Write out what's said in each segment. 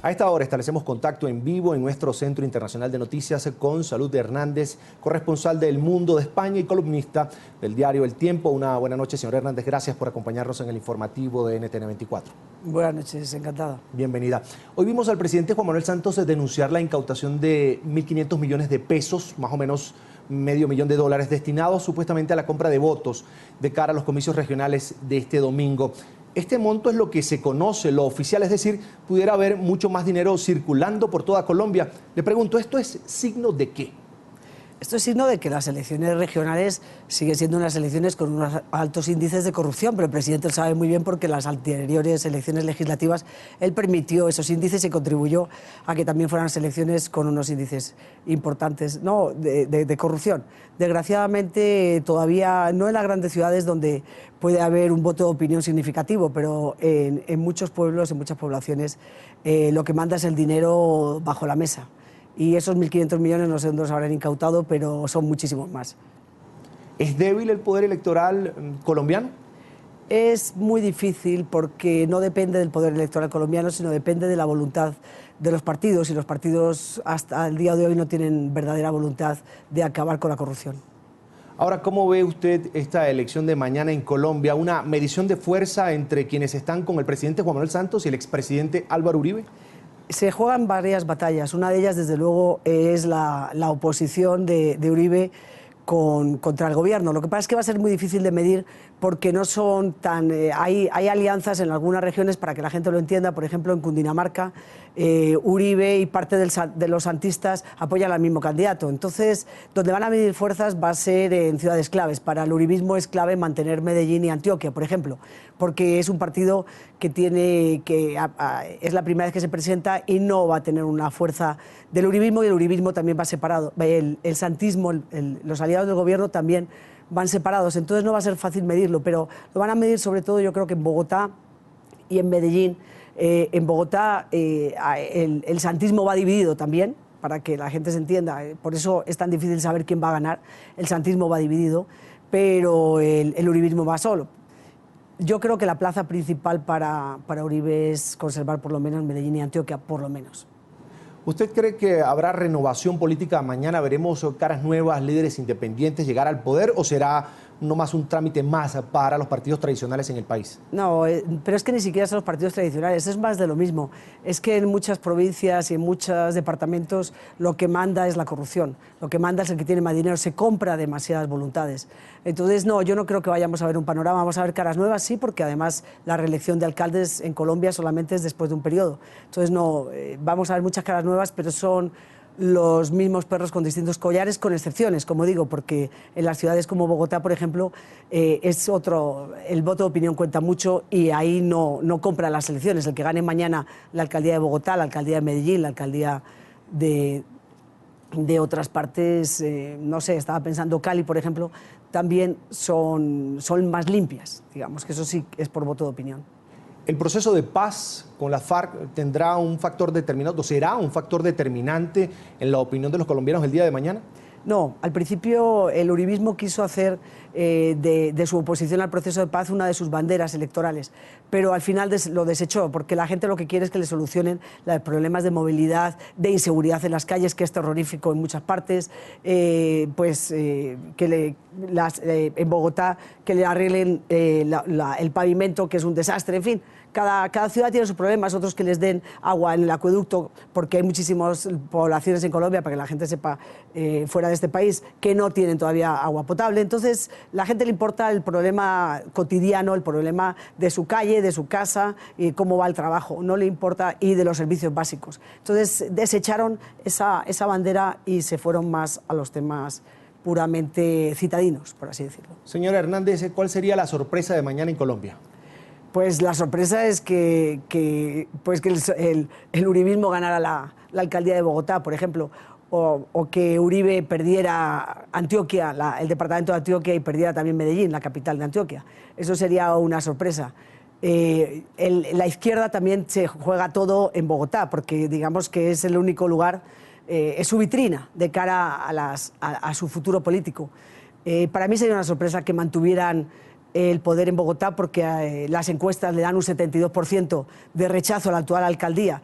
A esta hora establecemos contacto en vivo en nuestro Centro Internacional de Noticias con Salud Hernández, corresponsal del Mundo de España y columnista del diario El Tiempo. Una buena noche, señor Hernández. Gracias por acompañarnos en el informativo de NTN 24. Buenas noches, encantado. Bienvenida. Hoy vimos al presidente Juan Manuel Santos denunciar la incautación de 1.500 millones de pesos, más o menos medio millón de dólares, destinados supuestamente a la compra de votos de cara a los comicios regionales de este domingo. Este monto es lo que se conoce, lo oficial, es decir, pudiera haber mucho más dinero circulando por toda Colombia. Le pregunto, ¿esto es signo de qué? Esto es signo de que las elecciones regionales siguen siendo unas elecciones con unos altos índices de corrupción, pero el presidente lo sabe muy bien porque en las anteriores elecciones legislativas él permitió esos índices y contribuyó a que también fueran elecciones con unos índices importantes de corrupción. Desgraciadamente todavía no en las grandes ciudades donde puede haber un voto de opinión significativo, pero en muchos pueblos, en muchas poblaciones, lo que manda es el dinero bajo la mesa. Y esos 1.500 millones no sé dónde los habrán incautado, pero son muchísimos más. ¿Es débil el poder electoral colombiano? Es muy difícil porque no depende del poder electoral colombiano, sino depende de la voluntad de los partidos, y los partidos hasta el día de hoy no tienen verdadera voluntad de acabar con la corrupción. Ahora, ¿cómo ve usted esta elección de mañana en Colombia? ¿Una medición de fuerza entre quienes están con el presidente Juan Manuel Santos y el expresidente Álvaro Uribe? Se juegan varias batallas. Una de ellas, desde luego, es la oposición de Uribe contra el gobierno. Lo que pasa es que va a ser muy difícil de medir porque no son tan... hay alianzas en algunas regiones, para que la gente lo entienda. Por ejemplo, en Cundinamarca, Uribe y parte de los santistas apoyan al mismo candidato. Entonces, donde van a medir fuerzas va a ser en ciudades claves. Para el uribismo es clave mantener Medellín y Antioquia, por ejemplo, porque es un partido que es la primera vez que se presenta y no va a tener una fuerza del uribismo, y el uribismo también va separado. El santismo, los aliados del gobierno también van separados, entonces no va a ser fácil medirlo, pero lo van a medir sobre todo, yo creo, que en Bogotá y en Medellín. En Bogotá el santismo va dividido también, para que la gente se entienda, por eso es tan difícil saber quién va a ganar. El santismo va dividido, pero el uribismo va solo. Yo creo que la plaza principal para Uribe es conservar por lo menos Medellín y Antioquia, por lo menos. ¿Usted cree que habrá renovación política mañana? ¿Veremos caras nuevas, líderes independientes llegar al poder, o será nomás un trámite más para los partidos tradicionales en el país? No, pero es que ni siquiera son los partidos tradicionales, es más de lo mismo. Es que en muchas provincias y en muchos departamentos lo que manda es la corrupción, lo que manda es el que tiene más dinero, se compra demasiadas voluntades. Entonces, no, yo no creo que vayamos a ver un panorama, vamos a ver caras nuevas, sí, porque además la reelección de alcaldes en Colombia solamente es después de un periodo. Entonces, no, vamos a ver muchas caras nuevas, pero son los mismos perros con distintos collares, con excepciones, como digo, porque en las ciudades como Bogotá, por ejemplo, el voto de opinión cuenta mucho, y ahí no compran las elecciones. El que gane mañana la alcaldía de Bogotá, la alcaldía de Medellín, la alcaldía de otras partes, no sé, estaba pensando Cali, por ejemplo, también son más limpias, digamos, que eso sí es por voto de opinión. ¿El proceso de paz con la FARC tendrá un factor determinante, o será un factor determinante en la opinión de los colombianos el día de mañana? No, al principio el uribismo quiso hacer de su oposición al proceso de paz una de sus banderas electorales, pero al final lo desechó, porque la gente lo que quiere es que le solucionen los problemas de movilidad, de inseguridad en las calles, que es terrorífico en muchas partes, en Bogotá que le arreglen el pavimento, que es un desastre, en fin. Cada ciudad tiene sus problemas, otros que les den agua en el acueducto, porque hay muchísimas poblaciones en Colombia, para que la gente sepa, fuera de este país, que no tienen todavía agua potable. Entonces, la gente le importa el problema cotidiano, el problema de su calle, de su casa, y cómo va el trabajo, no le importa, y de los servicios básicos. Entonces, desecharon esa bandera y se fueron más a los temas puramente citadinos, por así decirlo. Señora Hernández, ¿cuál sería la sorpresa de mañana en Colombia? Pues la sorpresa es que el uribismo ganara la alcaldía de Bogotá, por ejemplo, o que Uribe perdiera Antioquia, el departamento de Antioquia, y perdiera también Medellín, la capital de Antioquia. Eso sería una sorpresa. La izquierda también se juega todo en Bogotá, porque digamos que es el único lugar, es su vitrina de cara a su futuro político. Para mí sería una sorpresa que mantuvieran el poder en Bogotá porque las encuestas le dan un 72% de rechazo a la actual alcaldía,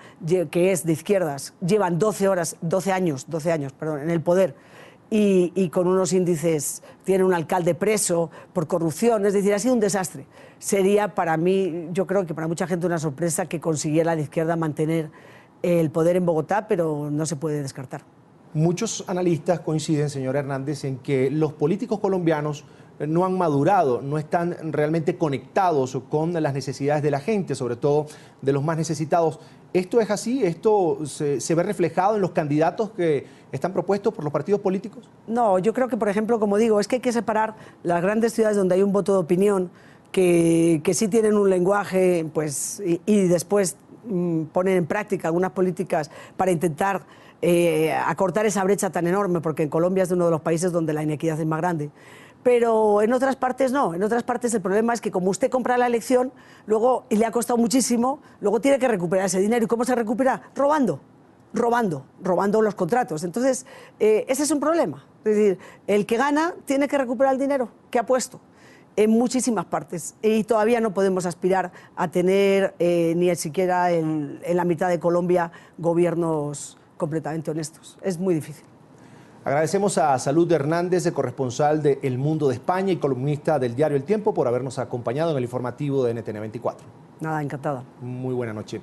que es de izquierdas. Llevan 12 años en el poder y con unos índices, tiene un alcalde preso por corrupción, es decir, ha sido un desastre. Sería para mí, yo creo que para mucha gente una sorpresa que consiguiera la izquierda mantener el poder en Bogotá, pero no se puede descartar. Muchos analistas coinciden, señor Hernández, en que los políticos colombianos no han madurado, no están realmente conectados con las necesidades de la gente, sobre todo de los más necesitados. ¿Esto es así? ¿Esto se ve reflejado en los candidatos que están propuestos por los partidos políticos? No, yo creo que, por ejemplo, como digo, es que hay que separar las grandes ciudades donde hay un voto de opinión, que sí tienen un lenguaje, pues, y después ponen en práctica algunas políticas para intentar acortar esa brecha tan enorme, porque en Colombia es uno de los países donde la inequidad es más grande. Pero en otras partes no, en otras partes el problema es que como usted compra la elección, luego, y le ha costado muchísimo, luego tiene que recuperar ese dinero. ¿Y cómo se recupera? Robando los contratos. Entonces, ese es un problema. Es decir, el que gana tiene que recuperar el dinero que ha puesto en muchísimas partes. Y todavía no podemos aspirar a tener ni siquiera en la mitad de Colombia gobiernos completamente honestos. Es muy difícil. Agradecemos a Salud Hernández, corresponsal de El Mundo de España y columnista del diario El Tiempo, por habernos acompañado en el informativo de NTN 24. Nada, encantada. Muy buena noche.